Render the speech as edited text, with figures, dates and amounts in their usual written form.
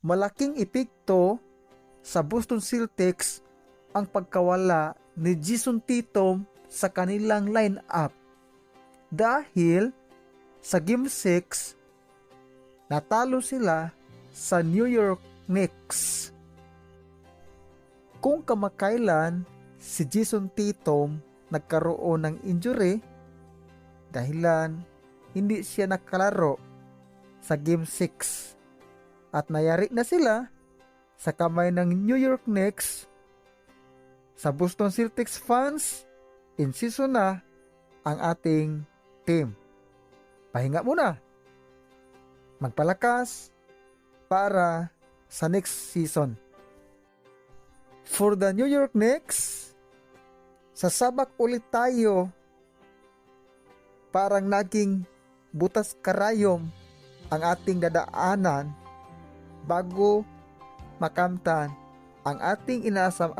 malaking epekto sa Boston Celtics ang pagkawala ni Jason Tatum sa kanilang lineup dahil sa Game 6 natalo sila sa New York Knicks. Kung kamakailan si Jason Tatum nagkaroon ng injury dahilan hindi siya nakalaro sa Game 6 at nayari na sila sa kamay ng New York Knicks, sa Boston Celtics fans, in season na ang ating team. Pahinga muna. Magpalakas para sa next season. For the New York Knicks, sasabak ulit tayo. Parang naging butas karayom ang ating dadaanan bago makamtan ang ating inaasam